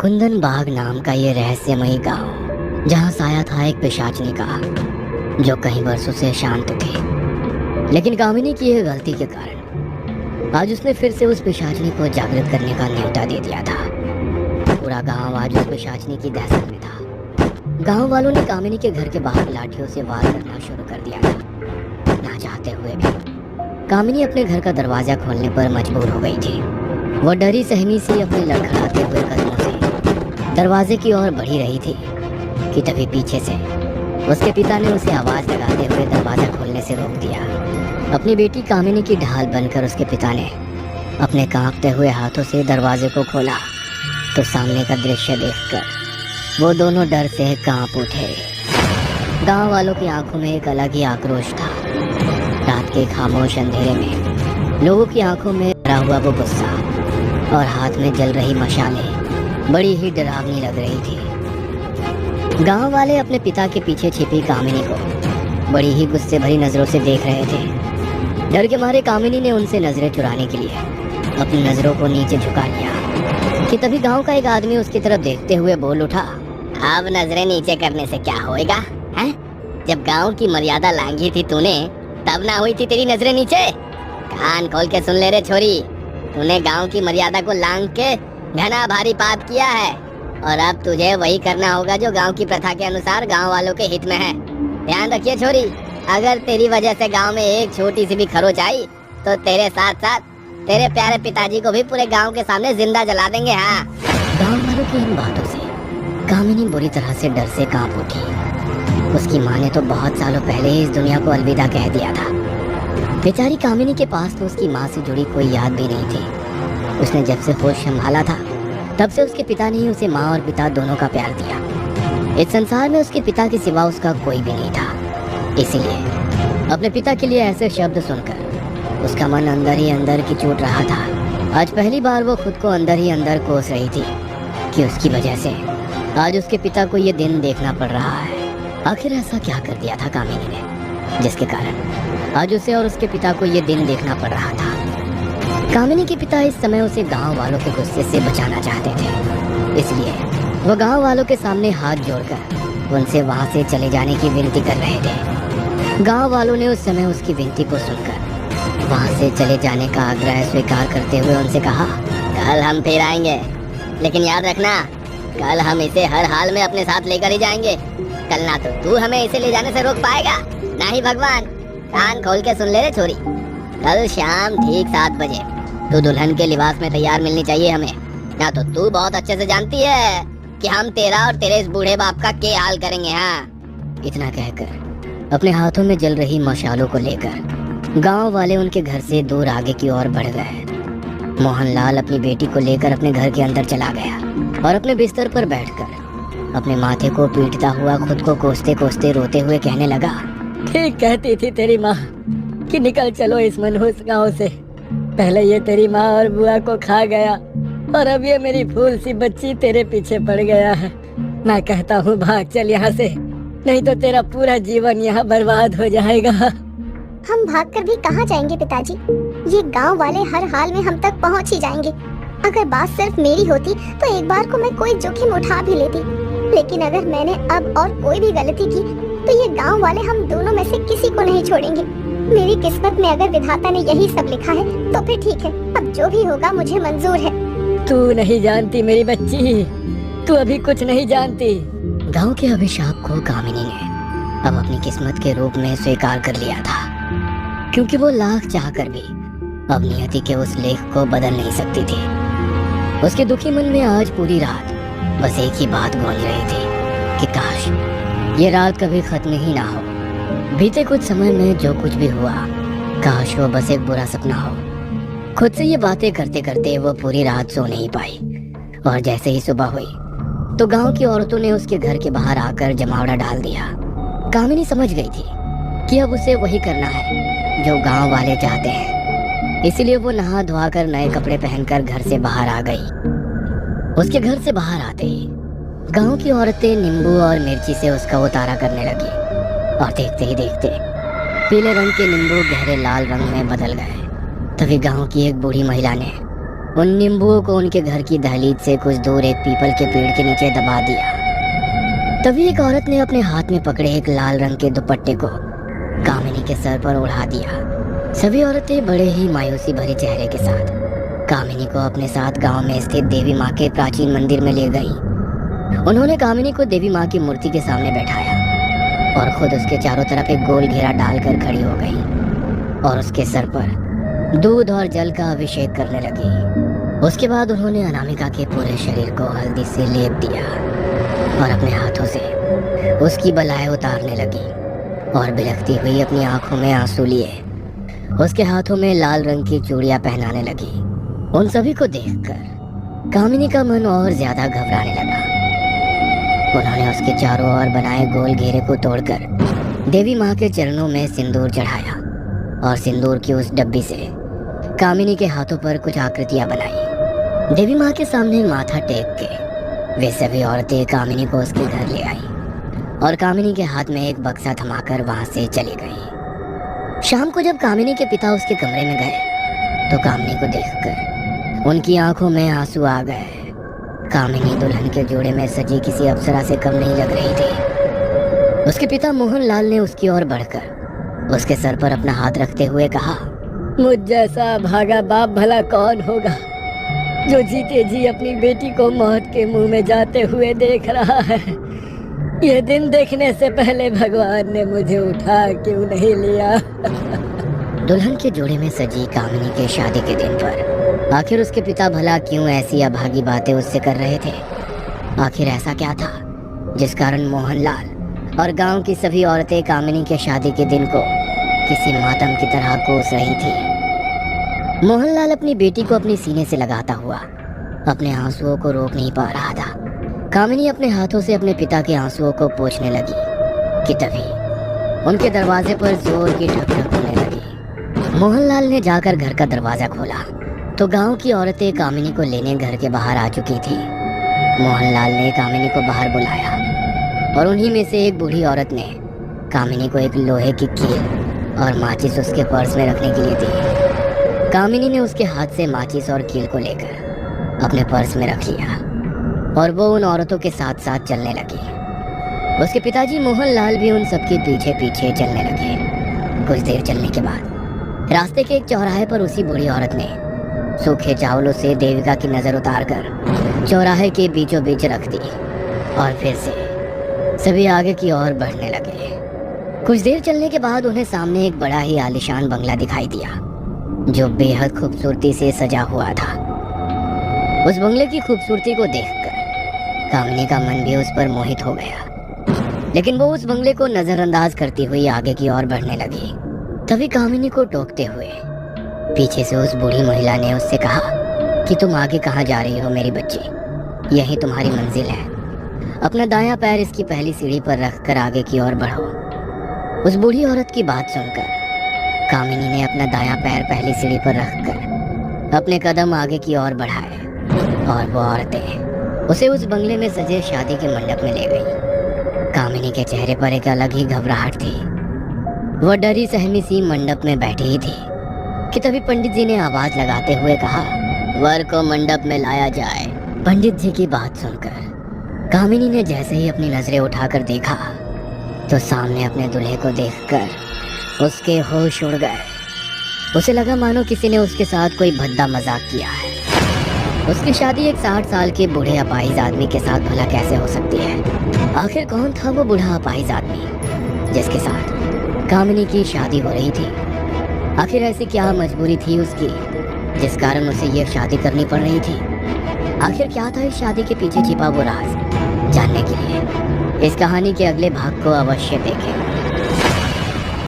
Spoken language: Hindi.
कुंदन बाग नाम का ये रहस्यमयी गांव, जहां साया था एक पिशाचनी का, जो कई वर्षों से शांत थे। लेकिन कामिनी की यह गलती के कारण आज उसने फिर से उस पिशाचनी को जागृत करने का न्योता दे दिया था। पूरा गांव आज उस पिशाचनी की दहशत में था। गांव वालों ने कामिनी के घर के बाहर लाठियों से वार करना शुरू कर दिया था। ना चाहते हुए भी कामिनी अपने घर का दरवाजा खोलने पर मजबूर हो गई थी। वो डरी सहमी सी अपने लड़खड़ाते हुए कदमों से दरवाजे की ओर बढ़ी रही थी कि तभी पीछे से उसके पिता ने उसे आवाज लगाते हुए दरवाजा खोलने से रोक दिया। अपनी बेटी कामिनी की ढाल बनकर उसके पिता ने अपने कांपते हुए हाथों से दरवाजे को खोला तो सामने का दृश्य देखकर वो दोनों डर से कांप उठे। गांव वालों की आंखों में एक अलग ही आक्रोश था। रात के खामोश अंधेरे में लोगों की आंखों में भरा हुआ वो गुस्सा और हाथ में जल रही मशालें बड़ी ही डरावनी लग रही थी। गांव वाले अपने पिता के पीछे छिपी कामिनी को बड़ी ही गुस्से भरी नजरों से देख रहे थे। डर के मारे कामिनी ने उनसे नजरें चुराने के लिए अपनी नजरों को नीचे झुका लिया कि तभी गांव का एक आदमी उसकी तरफ देखते हुए बोल उठा, अब नजरें नीचे करने से क्या होएगा? हैं? जब गांव की मर्यादा लांघी थी तूने, तब ना हुई थी तेरी नजरें नीचे? कान खोल के सुन ले रे छोरी, तूने गांव की मर्यादा को लांघ के घना भारी पाप किया है और अब तुझे वही करना होगा जो गांव की प्रथा के अनुसार गांव वालों के हित में है। ध्यान रखिए छोरी, अगर तेरी वजह से गांव में एक छोटी सी भी खरोच आई तो तेरे साथ साथ तेरे प्यारे पिताजी को भी पूरे गांव के सामने जिंदा जला देंगे। हाँ। गांव वालों की इन बातों से कामिनी बुरी तरह से डर से कांप उठी। उसकी माँ ने तो बहुत सालों पहले ही इस दुनिया को अलविदा कह दिया था। बेचारी कामिनी के पास तो उसकी माँ से जुड़ी कोई याद भी नहीं थी। उसने जब से होश संभाला था तब से उसके पिता ने ही उसे माँ और पिता दोनों का प्यार दिया। इस संसार में उसके पिता के सिवा उसका कोई भी नहीं था। इसीलिए अपने पिता के लिए ऐसे शब्द सुनकर उसका मन अंदर ही अंदर की चोट रहा था। आज पहली बार वो खुद को अंदर ही अंदर कोस रही थी कि उसकी वजह से आज उसके पिता को ये दिन देखना पड़ रहा है। आखिर ऐसा क्या कर दिया था कामिनी ने जिसके कारण आज उसे और उसके पिता को ये दिन देखना पड़ रहा था। कामिनी के पिता इस समय उसे गांव वालों के गुस्से से बचाना चाहते थे, इसलिए वो गांव वालों के सामने हाथ जोड़कर उनसे वहां से चले जाने की विनती कर रहे थे। गांव वालों ने उस समय उसकी विनती को सुनकर वहां से चले जाने का आग्रह स्वीकार करते हुए उनसे कहा, कल हम फिर आएंगे, लेकिन याद रखना कल हम इसे हर हाल में अपने साथ लेकर ही जाएंगे। कल ना तो तू हमें इसे ले जाने से रोक पाएगा, ना ही भगवान। कान खोल के सुन ले रे छोरी, कल शाम ठीक 7 बजे तू दुल्हन के लिबास में तैयार मिलनी चाहिए हमें, ना तो तू बहुत अच्छे से जानती है कि हम तेरा और तेरे इस बूढ़े बाप का क्या हाल करेंगे। हाँ। इतना कहकर अपने हाथों में जल रही मशालों को लेकर गांव वाले उनके घर से दूर आगे की ओर बढ़ गए। मोहनलाल अपनी बेटी को लेकर अपने घर के अंदर चला गया और अपने बिस्तर पर बैठकर अपने माथे को पीटता हुआ खुद को कोसते कोसते रोते हुए कहने लगा, ठीक कहती थी तेरी माँ कि निकल चलो इस मनहूस गांव से। पहले ये तेरी माँ और बुआ को खा गया और अब ये मेरी फूल सी बच्ची तेरे पीछे पड़ गया है। मैं कहता हूँ भाग चल यहाँ से, नहीं तो तेरा पूरा जीवन यहाँ बर्बाद हो जाएगा। हम भागकर भी कहाँ जाएंगे पिताजी? ये गांव वाले हर हाल में हम तक पहुँच ही जाएंगे। अगर बात सिर्फ मेरी होती तो एक बार को मैं कोई जोखिम उठा भी लेती, लेकिन अगर मैंने अब और कोई भी गलती की तो ये गांव वाले हम दोनों में से किसी को नहीं छोड़ेंगे। मेरी किस्मत में अगर विधाता ने यही सब लिखा है तो फिर ठीक है, अब जो भी होगा मुझे मंजूर है। तू नहीं जानती मेरी बच्ची, तू अभी कुछ नहीं जानती। गांव के अभिशाप को कामिनी ने अब अपनी किस्मत के रूप में स्वीकार कर लिया था, क्योंकि वो लाख चाह कर भी अब नियति के उस लेख को बदल नहीं सकती थी। उसके दुखी मन में आज पूरी रात बस एक ही बात गूंज रही थी कि काश ये रात कभी खत्म ही ना हो। बीते कुछ समय में जो कुछ भी हुआ, काश वो बस एक बुरा सपना हो। खुद से ये बातें करते करते वो पूरी रात सो नहीं पाई और जैसे ही सुबह हुई तो गांव की औरतों ने उसके घर के बाहर आकर जमावड़ा डाल दिया। कामिनी समझ गई थी कि अब उसे वही करना है जो गांव वाले चाहते हैं, इसीलिए वो नहा धोआ कर नए कपड़े पहनकर घर से बाहर आ गई। उसके घर से बाहर आते ही गांव की औरतें नींबू और मिर्ची से उसका उतारा करने लगी और देखते ही देखते पीले रंग के नींबू गहरे लाल रंग में बदल गए। तभी गांव की एक बूढ़ी महिला ने उन नींबुओं को उनके घर की दहलीज से कुछ दूर एक पीपल के पेड़ के नीचे दबा दिया। तभी एक औरत ने अपने हाथ में पकड़े एक लाल रंग के दुपट्टे को कामिनी के सर पर उड़ा दिया। सभी औरतें बड़े ही मायूसी भरे चेहरे के साथ कामिनी को अपने साथ गांव में स्थित देवी माँ के प्राचीन मंदिर में ले गई। उन्होंने कामिनी को देवी माँ की मूर्ति के सामने बैठाया और खुद उसके चारों तरफ एक गोल घेरा डालकर खड़ी हो गई और उसके सर पर दूध और जल का अभिषेक करने लगी। उसके बाद उन्होंने अनामिका के पूरे शरीर को हल्दी से लेप दिया और अपने हाथों से उसकी बलाएं उतारने लगी और बिलखती हुई अपनी आंखों में आंसू लिए उसके हाथों में लाल रंग की चूड़ियां पहनाने लगी। उन सभी को देखकर कामिनी का मन और ज्यादा घबराने लगा। उन्होंने उसके चारों ओर बनाए गोल घेरे को तोड़कर देवी माँ के चरणों में सिंदूर चढ़ाया और सिंदूर की उस डब्बी से कामिनी के हाथों पर कुछ आकृतियां बनाई। देवी माँ के सामने माथा टेक के वे सभी औरतें कामिनी को उसके घर ले आई और कामिनी के हाथ में एक बक्सा थमाकर वहां से चली गई। शाम को जब कामिनी के पिता उसके कमरे में गए तो कामिनी को देखकर उनकी आंखों में आंसू आ गए। कामिनी दुल्हन के जोड़े में सजी किसी अप्सरा से कम नहीं लग रही थी। उसके पिता मोहनलाल ने उसकी ओर बढ़कर उसके सर पर अपना हाथ रखते हुए कहा, मुझ जैसा भागा बाप भला कौन होगा जो जीते जी अपनी बेटी को मौत के मुंह में जाते हुए देख रहा है। ये दिन देखने से पहले भगवान ने मुझे उठा क्यों नहीं लिया। दुल्हन के जोड़े में सजी कामिनी के शादी के दिन पर आखिर उसके पिता भला क्यों ऐसी अभागी बातें उससे कर रहे थे? आखिर ऐसा क्या था जिस कारण मोहनलाल और गांव की सभी औरतें कामिनी के शादी के दिन को किसी मातम की तरह कोस रही थी। मोहनलाल अपनी बेटी को अपने सीने से लगाता हुआ अपने आंसुओं को रोक नहीं पा रहा था। कामिनी अपने हाथों से अपने पिता के आंसुओं को पोंछने लगी कि तभी उनके दरवाजे पर जोर की ठक ठक होने लगी। मोहनलाल ने जाकर घर का दरवाजा खोला तो गांव की औरतें कामिनी को लेने घर के बाहर आ चुकी थी। मोहनलाल ने कामिनी को बाहर बुलाया और उन्हीं में से एक बूढ़ी औरत ने कामिनी को एक लोहे की कील और माचिस उसके पर्स में रखने के लिए दी। कामिनी ने उसके हाथ से माचिस और कील को लेकर अपने पर्स में रख लिया और वो उन औरतों के साथ साथ चलने लगी। उसके पिताजी मोहनलाल भी उन सबके पीछे पीछे चलने लगे। कुछ देर चलने के बाद रास्ते के एक चौराहे पर उसी बूढ़ी औरत ने सूखे चावलों से देविका की नजर उतारकर चौराहे के बीचों बीच रख दी और फिर से सभी आगे की ओर बढ़ने लगे। कुछ देर चलने के बाद उन्हें सामने एक बड़ा ही आलीशान बंगला दिखाई दिया जो बेहद खूबसूरती से सजा हुआ था। उस बंगले की खूबसूरती को देखकर कामिनी का मन भी उस पर मोहित हो गया, लेकिन वो उस बंगले को नजरअंदाज करती हुई आगे की ओर बढ़ने लगी। तभी कामिनी को टोकते हुए पीछे से उस बूढ़ी महिला ने उससे कहा कि तुम आगे कहाँ जा रही हो मेरी बच्ची, यही तुम्हारी मंजिल है। अपना दायां पैर इसकी पहली सीढ़ी पर रखकर आगे की ओर बढ़ो। उस बूढ़ी औरत की बात सुनकर कामिनी ने अपना दायां पैर पहली सीढ़ी पर रखकर अपने कदम आगे की ओर बढ़ाए और वो औरतें उसे उस बंगले में सजे शादी के मंडप में ले गई। कामिनी के चेहरे पर एक अलग ही घबराहट थी। वह डरी सहमी सी मंडप में बैठी ही थी कि तभी पंडित जी ने आवाज लगाते हुए कहा, वर को मंडप में लाया जाए। पंडित जी की बात सुनकर कामिनी ने जैसे ही अपनी नजरें उठाकर देखा तो सामने अपने दूल्हे को देखकर उसके होश उड़ गए। उसे लगा मानो किसी ने उसके साथ कोई भद्दा मजाक किया है। उसकी शादी एक 60 साल के बूढ़े अपाहिज आदमी के साथ भला कैसे हो सकती है? आखिर कौन था वो बूढ़ा अपाहिज आदमी जिसके साथ कामिनी की शादी हो रही थी? आखिर ऐसी क्या मजबूरी थी उसकी जिस कारण उसे ये शादी करनी पड़ रही थी? आखिर क्या था इस शादी के पीछे छिपा वो राज? जानने के लिए इस कहानी के अगले भाग को अवश्य देखें।